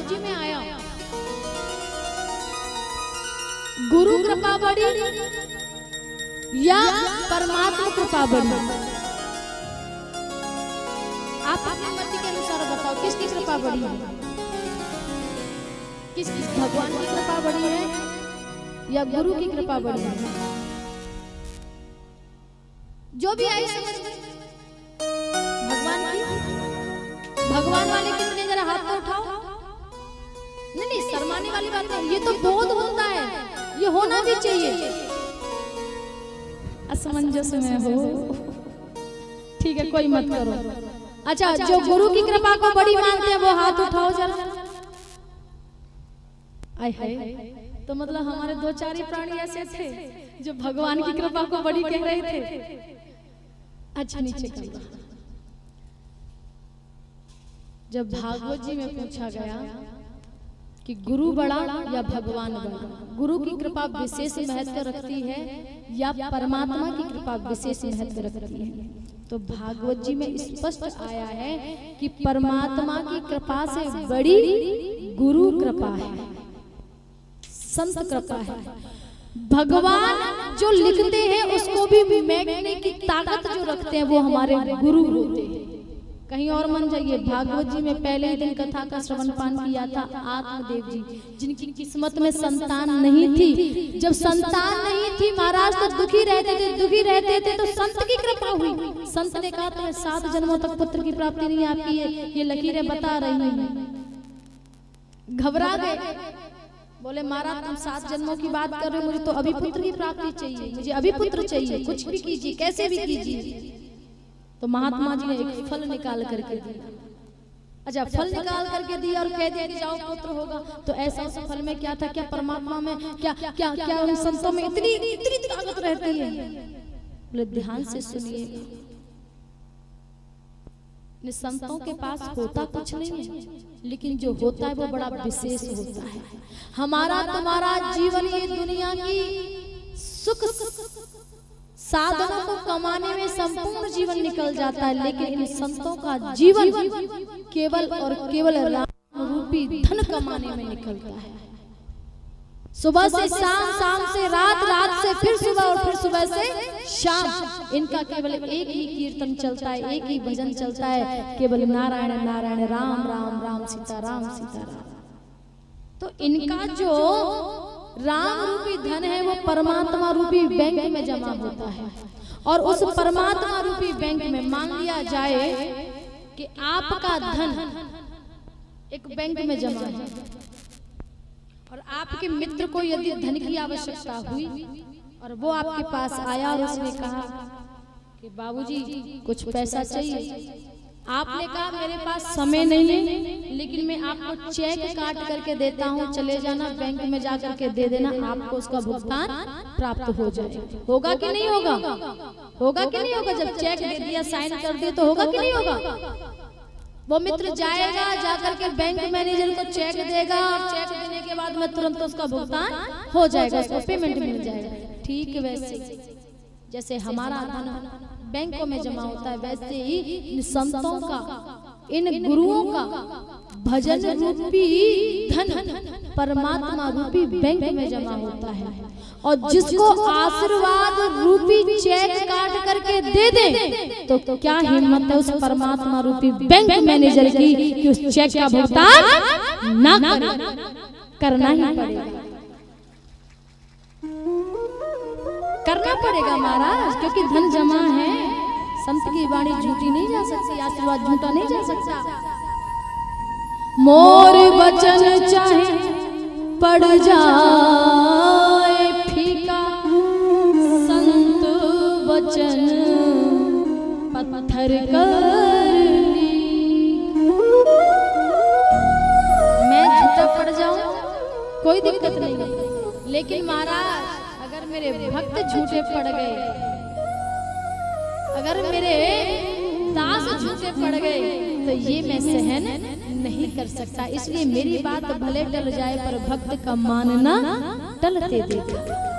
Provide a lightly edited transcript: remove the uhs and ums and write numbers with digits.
जी में आया, गुरु कृपा बड़ी या परमात्मा कृपा बड़ी? आप अपनी मर्जी के अनुसार बताओ किसकी कृपा बड़ी है? किसकी? भगवान की कृपा बड़ी है या गुरु की कृपा बड़ी है? जो भी आई समझ भगवान की। भगवान वाले कितने, जरा हाथ तो उठाओ। नहीं शर्माने वाली बात है, ये तो बोध होता है, ये होना भी चाहिए। असमंजस में हो, ठीक है कोई मत करो। अच्छा, जो गुरु की कृपा को बड़ी मानते हैं वो हाथ उठाओ जरा। आय हाय, तो मतलब हमारे दो चार ही प्राणी ऐसे थे जो भगवान की कृपा को बड़ी कह रहे थे। अच्छा नीचे कर। जब भागवत जी में पूछा गया कि गुरु बड़ा या भगवान बड़ा, गुरु की कृपा विशेष महत्व रखती है या परमात्मा की कृपा विशेष महत्व रखती है, तो भागवत जी में स्पष्ट आया है कि परमात्मा की कृपा से बड़ी गुरु कृपा है, संत कृपा है। भगवान जो लिखते हैं उसको भी मैगने की ताकत जो रखते हैं वो हमारे गुरु होते हैं। कहीं और मन जाइए, भागवत जी में पहले ही दिन कथा का श्रवण पान किया था आत्मदेव जी, जिनकी किस्मत में संतान नहीं थी। जब संतान नहीं थी महाराज तो दुखी रहते थे तो संत की कृपा हुई। संत ने कहा तुम्हें 7 जन्मों तक पुत्र की प्राप्ति नहीं आपकी है, ये लकीरें बता रही हैं। घबरा गए, बोले महाराज तुम 7 जन्मों की बात कर रहे हो, मुझे तो अभी पुत्र की प्राप्ति चाहिए, मुझे अभी पुत्र चाहिए, कुछ भी कीजिए कैसे भी कीजिए। तो महात्मा जी ने एक फल निकाल करके दिया। अच्छा, फल निकाल करके दिया और कह दिया कि जाओ पुत्र होगा। तो ऐसा उस फल में क्या था? क्या परमात्मा में क्या क्या क्या उन संतों में इतनी ताकत रहती है? बोले ध्यान से सुनिए, संतों के पास होता कुछ नहीं है, लेकिन जो होता है वो बड़ा विशेष होता है। हमारा तुम्हारा जीवन ये दुनिया की सुख साधनों को कमाने में संपूर्ण जीवन निकल जाता है, लेकिन इन संतों का जीवन केवल और केवल राम रूपी धन कमाने में निकलता है। सुबह से शाम, शाम से रात, रात से फिर सुबह और फिर सुबह से शाम, इनका केवल एक ही कीर्तन चलता है, एक ही भजन चलता है, केवल नारायण नारायण राम राम राम सीताराम सीताराम। तो इनका जो राम रूपी धन है वो परमात्मा रूपी बैंक में जमा होता है। और उस परमात्मा रूपी बैंक में मान लिया जाए कि आपका धन एक बैंक में जमा है और आपके मित्र को यदि धन की आवश्यकता हुई और वो आपके पास आया और उसने कहा कि बाबूजी कुछ पैसा चाहिए, आपने कहा मेरे पास समय नहीं है, लेकिन मैं आपको चेक काट करके देता हूँ, चले जाना बैंक में जा करके दे देना, आपको उसका भुगतान प्राप्त हो जाए। होगा कि नहीं होगा? होगा कि नहीं होगा? जब चेक दे दिया, साइन कर दिया तो होगा कि नहीं होगा? वो मित्र जाएगा, जाकर के बैंक मैनेजर को चेक देगा और चेक देने के बाद में तुरंत उसका भुगतान हो जाएगा, उसको पेमेंट मिल जाएगा। ठीक वैसे जैसे हमारा धन बैंकों में जमा होता है, वैसे ही इन संतों का, इन गुरुओं का भजन रूपी धन परमात्मा रूपी बैंक में जमा होता है। और जिसको आशीर्वाद रूपी चेक काट करके दे दे तो क्या हिम्मत है उस परमात्मा रूपी बैंक मैनेजर की कि उस चेक का भुगतान ना करे? करना ही पड़ेगा, करना पड़ेगा महाराज, क्योंकि धन जमा है। संत की वाणी झूठी नहीं जा सकती, आशीर्वाद झूठा नहीं जा सकता। मोर वचन चाहे पड़ जाए फीका, संत वचन पत्थर कर लीक। मैं झूठा पड़ जाऊं कोई दिक्कत नहीं, लेकिन महाराज अगर मेरे भक्त झूठे पड़ गए, अगर मेरे दास झूठे पड़ गए तो ये मैं सहन नहीं कर सकता। इसलिए मेरी बात भले टल जाए पर भक्त का मानना टलते देगा।